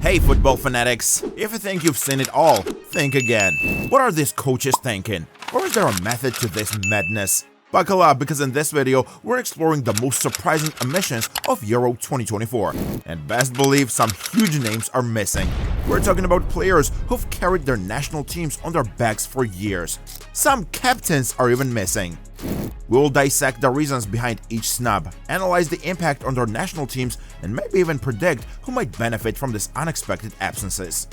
Hey football fanatics, if you think you've seen it all, think again. What are these coaches thinking? Or is there a method to this madness? Buckle up, because in this video, we're exploring the most surprising omissions of Euro 2024. And best believe some huge names are missing. We're talking about players who've carried their national teams on their backs for years. Some captains are even missing. We will dissect the reasons behind each snub, analyze the impact on their national teams, and maybe even predict who might benefit from these unexpected absences.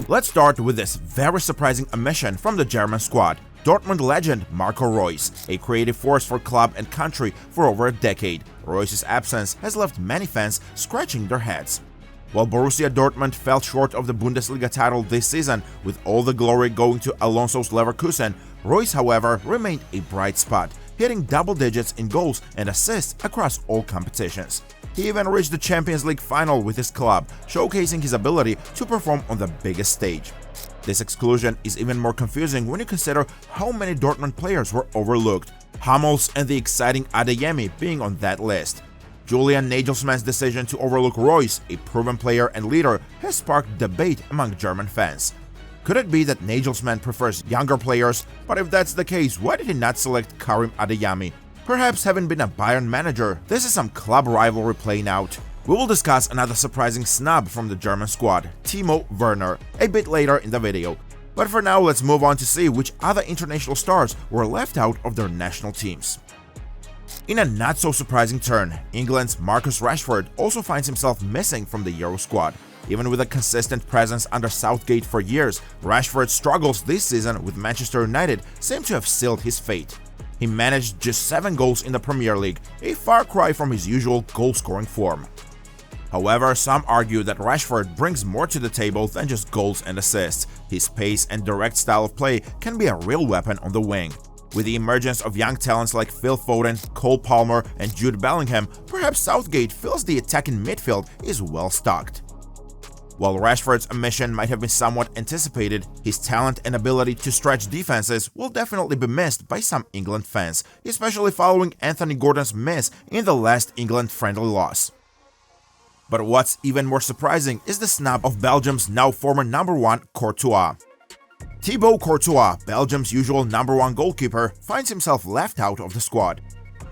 Let's start with this very surprising omission from the German squad. Dortmund legend Marco Reus, a creative force for club and country for over a decade. Reus's absence has left many fans scratching their heads. While Borussia Dortmund fell short of the Bundesliga title this season, with all the glory going to Alonso's Leverkusen, Reus, however, remained a bright spot, hitting double digits in goals and assists across all competitions. He even reached the Champions League final with his club, showcasing his ability to perform on the biggest stage. This exclusion is even more confusing when you consider how many Dortmund players were overlooked, Ramos and the exciting Adeyemi being on that list. Julian Nagelsmann's decision to overlook Reus, a proven player and leader, has sparked debate among German fans. Could it be that Nagelsmann prefers younger players? But if that's the case, why did he not select Karim Adeyemi? Perhaps having been a Bayern manager, this is some club rivalry playing out. We will discuss another surprising snub from the German squad, Timo Werner, a bit later in the video. But for now, let's move on to see which other international stars were left out of their national teams. In a not-so-surprising turn, England's Marcus Rashford also finds himself missing from the Euro squad. Even with a consistent presence under Southgate for years, Rashford's struggles this season with Manchester United seem to have sealed his fate. He managed just 7 goals in the Premier League, a far cry from his usual goal-scoring form. However, some argue that Rashford brings more to the table than just goals and assists. His pace and direct style of play can be a real weapon on the wing. With the emergence of young talents like Phil Foden, Cole Palmer, and Jude Bellingham, perhaps Southgate feels the attacking midfield is well stocked. While Rashford's omission might have been somewhat anticipated, his talent and ability to stretch defenses will definitely be missed by some England fans, especially following Anthony Gordon's miss in the last England friendly loss. But what's even more surprising is the snub of Belgium's now former number 1 Courtois. Thibaut Courtois, Belgium's usual number 1 goalkeeper, finds himself left out of the squad.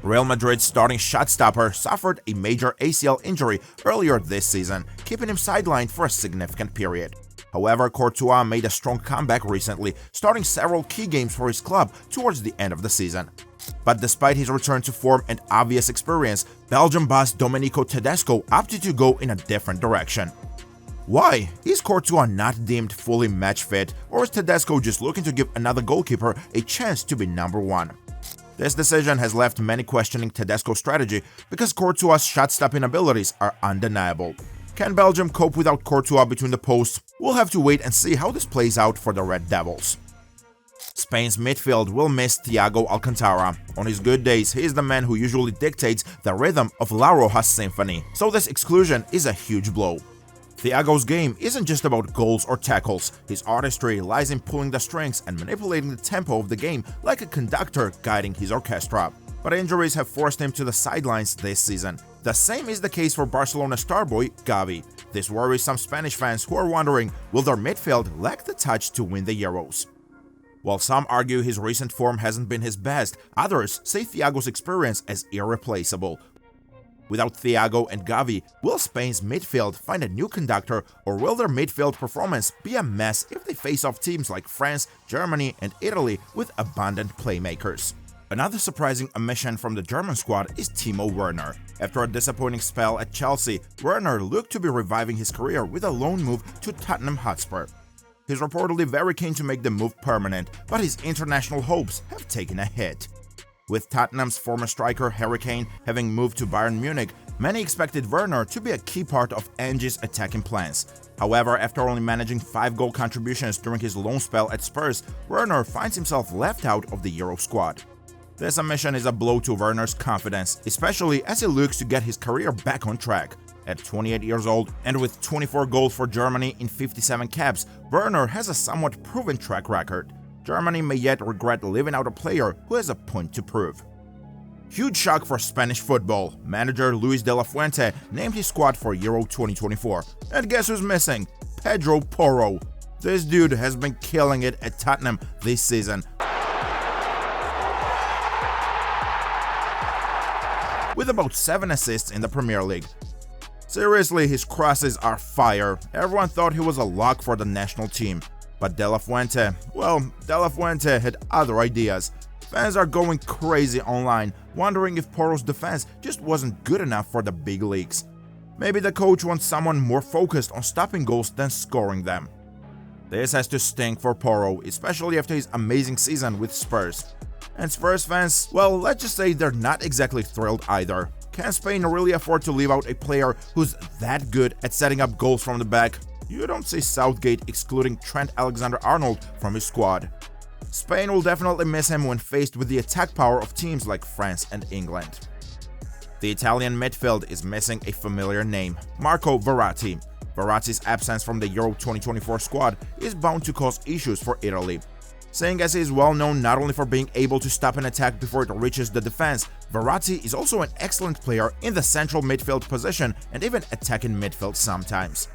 Real Madrid's starting shot stopper suffered a major ACL injury earlier this season, keeping him sidelined for a significant period. However, Courtois made a strong comeback recently, starting several key games for his club towards the end of the season. But despite his return to form and obvious experience, Belgium boss Domenico Tedesco opted to go in a different direction. Why? Is Courtois not deemed fully match fit, or is Tedesco just looking to give another goalkeeper a chance to be number 1? This decision has left many questioning Tedesco's strategy because Courtois' shot-stopping abilities are undeniable. Can Belgium cope without Courtois between the posts? We'll have to wait and see how this plays out for the Red Devils. Spain's midfield will miss Thiago Alcantara. On his good days, he is the man who usually dictates the rhythm of La Roja's symphony, so this exclusion is a huge blow. Thiago's game isn't just about goals or tackles. His artistry lies in pulling the strings and manipulating the tempo of the game like a conductor guiding his orchestra. But injuries have forced him to the sidelines this season. The same is the case for Barcelona star boy Gavi. This worries some Spanish fans who are wondering, will their midfield lack the touch to win the Euros? While some argue his recent form hasn't been his best, others say Thiago's experience as irreplaceable. Without Thiago and Gavi, will Spain's midfield find a new conductor, or will their midfield performance be a mess if they face off teams like France, Germany, and Italy with abundant playmakers? Another surprising omission from the German squad is Timo Werner. After a disappointing spell at Chelsea, Werner looked to be reviving his career with a loan move to Tottenham Hotspur. He's reportedly very keen to make the move permanent, but his international hopes have taken a hit. With Tottenham's former striker Harry Kane having moved to Bayern Munich, many expected Werner to be a key part of Ange's attacking plans. However, after only managing 5 goal contributions during his loan spell at Spurs, Werner finds himself left out of the Euro squad. This omission is a blow to Werner's confidence, especially as he looks to get his career back on track. At 28 years old and with 24 goals for Germany in 57 caps, Werner has a somewhat proven track record. Germany may yet regret leaving out a player who has a point to prove. Huge shock for Spanish football. Manager Luis de la Fuente named his squad for Euro 2024. And guess who's missing? Pedro Porro. This dude has been killing it at Tottenham this season, with about 7 assists in the Premier League. Seriously, his crosses are fire. Everyone thought he was a lock for the national team. But De La Fuente had other ideas. Fans are going crazy online, wondering if Porro's defense just wasn't good enough for the big leagues. Maybe the coach wants someone more focused on stopping goals than scoring them. This has to stink for Porro, especially after his amazing season with Spurs. And Spurs fans, well, let's just say they're not exactly thrilled either. Can Spain really afford to leave out a player who's that good at setting up goals from the back? You don't see Southgate excluding Trent Alexander-Arnold from his squad. Spain will definitely miss him when faced with the attack power of teams like France and England. The Italian midfield is missing a familiar name, Marco Verratti. Verratti's absence from the Euro 2024 squad is bound to cause issues for Italy. Seeing as he is well known not only for being able to stop an attack before it reaches the defense, Verratti is also an excellent player in the central midfield position and even attacking midfield sometimes.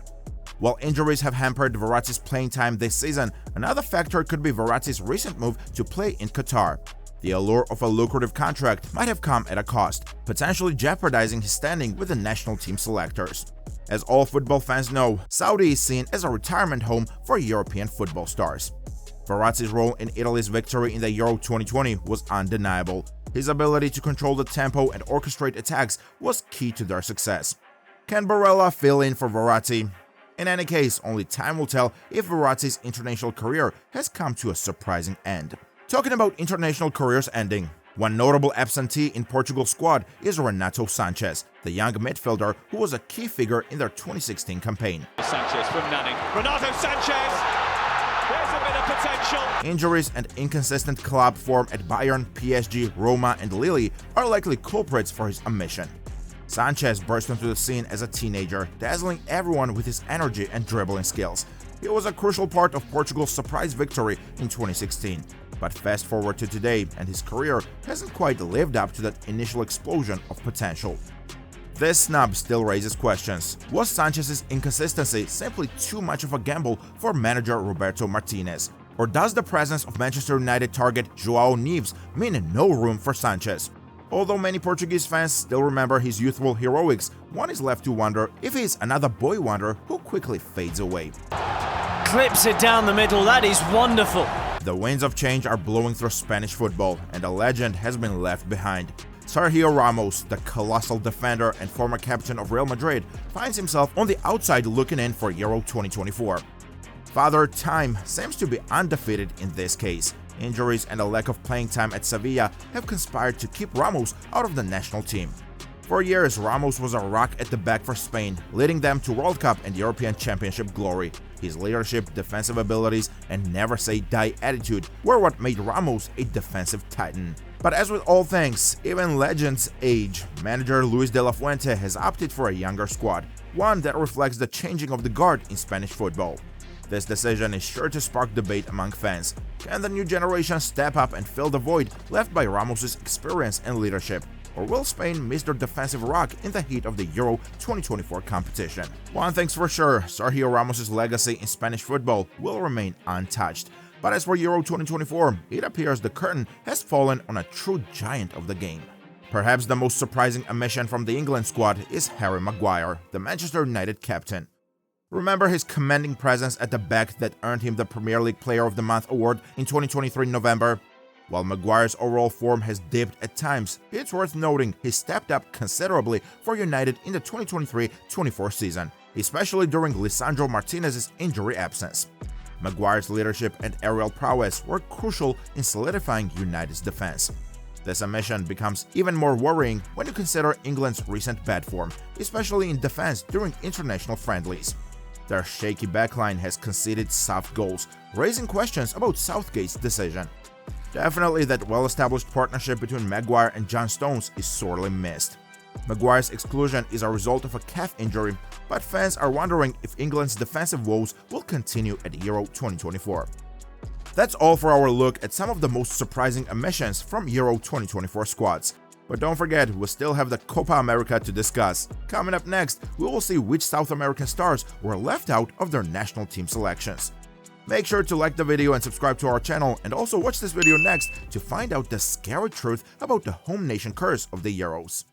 While injuries have hampered Verratti's playing time this season, another factor could be Verratti's recent move to play in Qatar. The allure of a lucrative contract might have come at a cost, potentially jeopardizing his standing with the national team selectors. As all football fans know, Saudi is seen as a retirement home for European football stars. Verratti's role in Italy's victory in the Euro 2020 was undeniable. His ability to control the tempo and orchestrate attacks was key to their success. Can Barella fill in for Verratti? In any case, only time will tell if Verratti's international career has come to a surprising end. Talking about international careers ending, one notable absentee in Portugal's squad is Renato Sanches, the young midfielder who was a key figure in their 2016 campaign. Sanches from Nanning. Renato Sanches! There's a bit of potential. Injuries and inconsistent club form at Bayern, PSG, Roma, and Lille are likely culprits for his omission. Sanches burst into the scene as a teenager, dazzling everyone with his energy and dribbling skills. He was a crucial part of Portugal's surprise victory in 2016. But fast forward to today, and his career hasn't quite lived up to that initial explosion of potential. This snub still raises questions. Was Sanchez's inconsistency simply too much of a gamble for manager Roberto Martinez? Or does the presence of Manchester United target João Neves mean no room for Sanches? Although many Portuguese fans still remember his youthful heroics, one is left to wonder if he's another boy wonder who quickly fades away. Clips it down the middle, that is wonderful. The winds of change are blowing through Spanish football, and a legend has been left behind. Sergio Ramos, the colossal defender and former captain of Real Madrid, finds himself on the outside looking in for Euro 2024. Father Time seems to be undefeated in this case. Injuries and a lack of playing time at Sevilla have conspired to keep Ramos out of the national team. For years, Ramos was a rock at the back for Spain, leading them to World Cup and European Championship glory. His leadership, defensive abilities, and never-say-die attitude were what made Ramos a defensive titan. But as with all things, even legends age. Manager Luis de la Fuente has opted for a younger squad, one that reflects the changing of the guard in Spanish football. This decision is sure to spark debate among fans. Can the new generation step up and fill the void left by Ramos' experience and leadership? Or will Spain miss their defensive rock in the heat of the Euro 2024 competition? One thing's for sure, Sergio Ramos' legacy in Spanish football will remain untouched. But as for Euro 2024, it appears the curtain has fallen on a true giant of the game. Perhaps the most surprising omission from the England squad is Harry Maguire, the Manchester United captain. Remember his commanding presence at the back that earned him the Premier League Player of the Month award in 2023 November? While Maguire's overall form has dipped at times, it's worth noting he stepped up considerably for United in the 2023-24 season, especially during Lisandro Martinez's injury absence. Maguire's leadership and aerial prowess were crucial in solidifying United's defense. This omission becomes even more worrying when you consider England's recent bad form, especially in defense during international friendlies. Their shaky backline has conceded soft goals, raising questions about Southgate's decision. Definitely that well-established partnership between Maguire and John Stones is sorely missed. Maguire's exclusion is a result of a calf injury, but fans are wondering if England's defensive woes will continue at Euro 2024. That's all for our look at some of the most surprising omissions from Euro 2024 squads. But don't forget, we still have the Copa America to discuss. Coming up next, we will see which South American stars were left out of their national team selections. Make sure to like the video and subscribe to our channel, and also watch this video next to find out the scary truth about the home nation curse of the Euros.